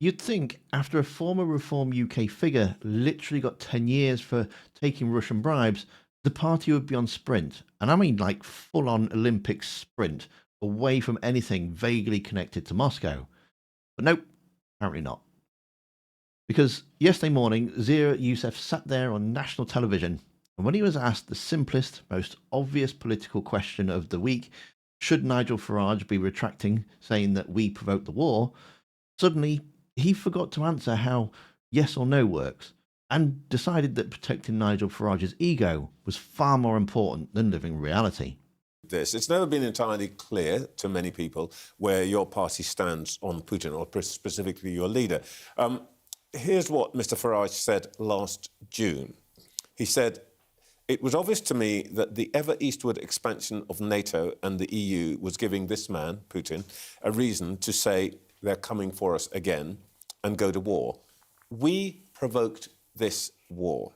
You'd think after a former Reform UK figure literally got 10 years for taking Russian bribes, the party would be on sprint. And I mean like full on Olympic sprint away from anything vaguely connected to Moscow. But nope, apparently not. Because yesterday morning, Zia Yusef sat there on national television, and when he was asked the simplest, most obvious political question of the week, should Nigel Farage be retracting, saying that we provoked the war, suddenly he forgot to answer how yes or no works, and decided that protecting Nigel Farage's ego was far more important than living reality. It's never been entirely clear to many people where your party stands on Putin, or specifically your leader. Here's what Mr. Farage said last June. He said, "It was obvious to me that the ever-eastward expansion of NATO and the EU was giving this man, Putin, a reason to say they're coming for us again and go to war. We provoked this war."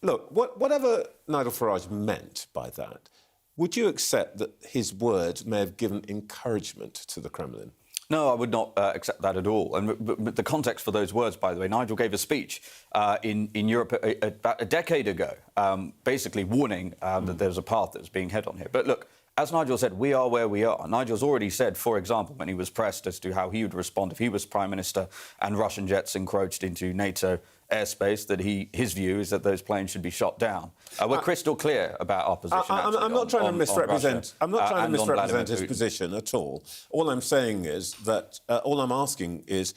Look, whatever Nigel Farage meant by that, would you accept that his words may have given encouragement to the Kremlin? No, I would not accept that at all. And but the context for those words, by the way, Nigel gave a speech in Europe about a decade ago, basically warning that there's a path that's being head on here. But look, as Nigel said, we are where we are. Nigel's already said, for example, when he was pressed as to how he would respond if he was Prime Minister and Russian jets encroached into NATO airspace, that his view is that those planes should be shot down. We're crystal clear about our position. I'm not trying to misrepresent. I'm not trying to misrepresent his position at all. All I'm saying is that all I'm asking is,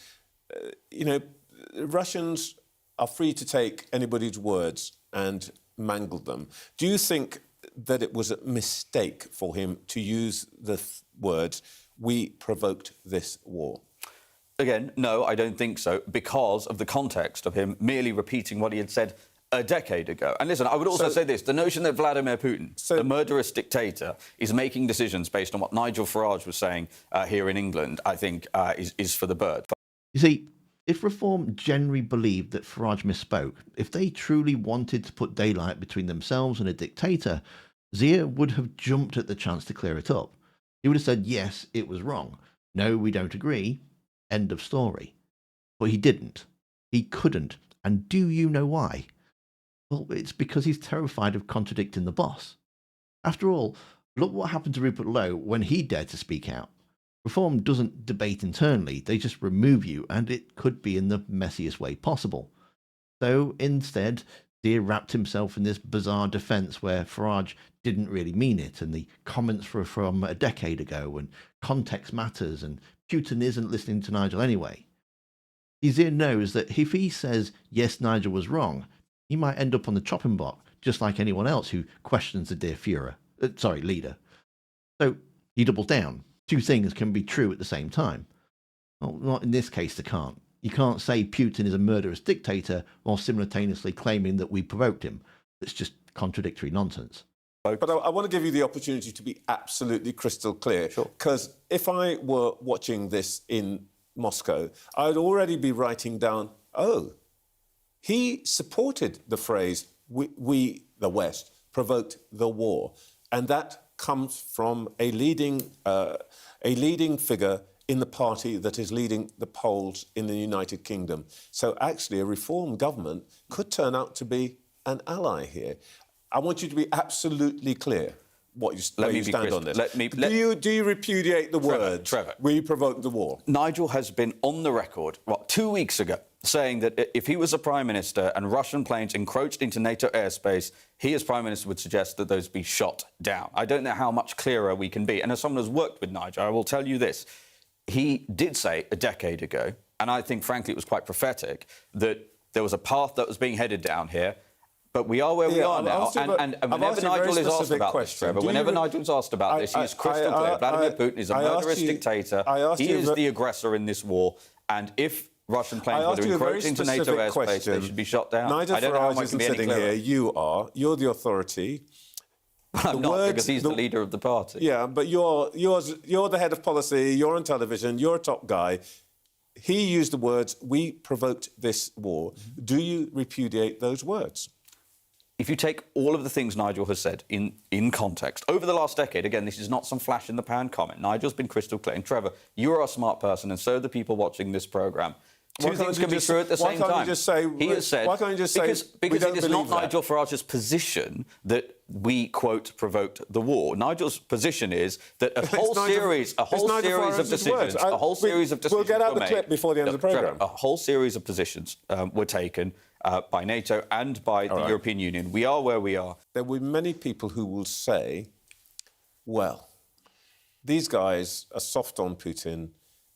Russians are free to take anybody's words and mangle them. Do you think that it was a mistake for him to use the words, "We provoked this war"? Again, no, I don't think so, because of the context of him merely repeating what he had said a decade ago. And listen, I would also say this, the notion that Vladimir Putin, the murderous dictator, is making decisions based on what Nigel Farage was saying here in England, I think is for the bird. You see, if Reform generally believed that Farage misspoke, if they truly wanted to put daylight between themselves and a dictator, Zia would have jumped at the chance to clear it up. He would have said, yes, it was wrong. No, we don't agree. End of story. But he didn't. He couldn't. And do you know why? Well, it's because he's terrified of contradicting the boss. After all, look what happened to Rupert Lowe when he dared to speak out. Reform doesn't debate internally, they just remove you, and it could be in the messiest way possible. So instead, Zia wrapped himself in this bizarre defence where Farage didn't really mean it, and the comments were from a decade ago, and context matters, and Putin isn't listening to Nigel anyway. Zia knows that if he says, yes, Nigel was wrong, he might end up on the chopping block, just like anyone else who questions the dear leader. So he doubles down. Two things can be true at the same time. Well, not in this case, they can't. You can't say Putin is a murderous dictator while simultaneously claiming that we provoked him. It's just contradictory nonsense. But I want to give you the opportunity to be absolutely crystal clear. Because if I were watching this in Moscow, I'd already be writing down, oh, he supported the phrase, we, the West, provoked the war. And that comes from a leading figure in the party that is leading the polls in the United Kingdom. So actually a Reform government could turn out to be an ally here. I want you to be absolutely clear where you stand on this. Do you repudiate the words, Trevor, we provoked the war? Nigel has been on the record, 2 weeks ago, saying that if he was a Prime Minister and Russian planes encroached into NATO airspace, he as Prime Minister would suggest that those be shot down. I don't know how much clearer we can be. And as someone who's worked with Nigel, I will tell you this. He did say a decade ago, and I think, frankly, it was quite prophetic, that there was a path that was being headed down here. But we are where we are now, and whenever Nigel is asked about this, Trevor, whenever Nigel's asked about this, he's crystal clear. Vladimir Putin is a murderous dictator. He is the aggressor in this war, and if Russian planes were to encroach into NATO airspace, they should be shot down. Nigel Farage isn't sitting here. You are. You're the authority. I'm not, because he's the leader of the party. Yeah, but you're the head of policy. You're on television. You're a top guy. He used the words, we provoked this war. Do you repudiate those words? if you take all of the things Nigel has said in context, over the last decade, again, this is not some flash-in-the-pan comment. Nigel's been crystal clear. And Trevor, you're a smart person, and so are the people watching this programme. Two things can be true at the same time. Why can't you just say... He has said... Why can't you just say... Because it is not Nigel Farage's position that we, quote, provoked the war. Nigel's position is that a whole series of decisions... We'll get out the clip before the end of the programme. A whole series of positions were taken by NATO and by the European Union. We are where we are. There will be many people who will say, well, these guys are soft on Putin.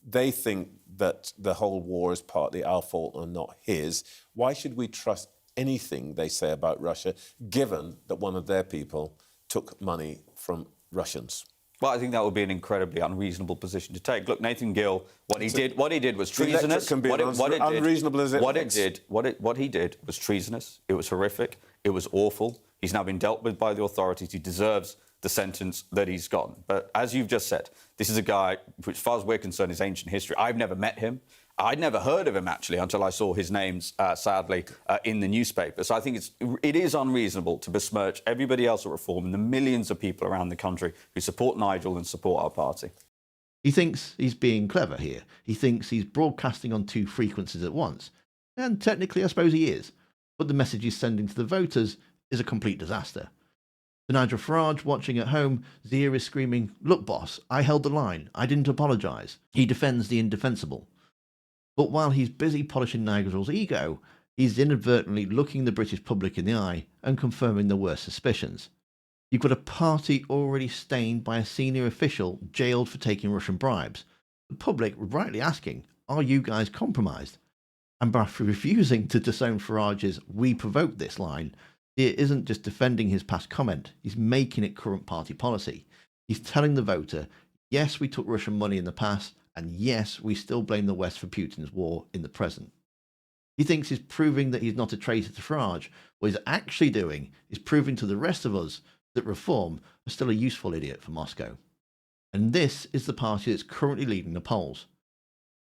They think that the whole war is partly our fault and not his. Why should we trust anything they say about Russia, given that one of their people took money from Russians? Well, I think that would be an incredibly unreasonable position to take. Look, Nathan Gill, what he did was treasonous. Unreasonable as it What he did was treasonous. It was horrific. It was awful. He's now been dealt with by the authorities. He deserves the sentence that he's gotten. But as you've just said, this is a guy, which, as far as we're concerned, is ancient history. I've never met him. I'd never heard of him, actually, until I saw his names, sadly, in the newspaper. So I think it is unreasonable to besmirch everybody else at Reform and the millions of people around the country who support Nigel and support our party. He thinks he's being clever here. He thinks he's broadcasting on two frequencies at once. And technically, I suppose he is. But the message he's sending to the voters is a complete disaster. To Nigel Farage watching at home, Zia is screaming, "Look, boss, I held the line. I didn't apologise." He defends the indefensible. But while he's busy polishing Nigel's ego, he's inadvertently looking the British public in the eye and confirming the worst suspicions. You've got a party already stained by a senior official jailed for taking Russian bribes. The public rightly asking, are you guys compromised? And by refusing to disown Farage's "we provoked this" line, Zia isn't just defending his past comment, he's making it current party policy. He's telling the voter, yes, we took Russian money in the past, and yes, we still blame the West for Putin's war in the present. He thinks he's proving that he's not a traitor to Farage. What he's actually doing is proving to the rest of us that Reform are still a useful idiot for Moscow. And this is the party that's currently leading the polls.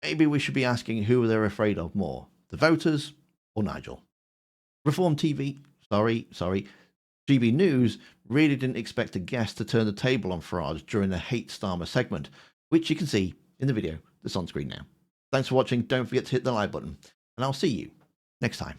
Maybe we should be asking who they're afraid of more, the voters or Nigel. Reform TV, GB News really didn't expect a guest to turn the table on Farage during the Hate Starmer segment, which you can see in the video that's on screen now. Thanks for watching. Don't forget to hit the like button, and I'll see you next time.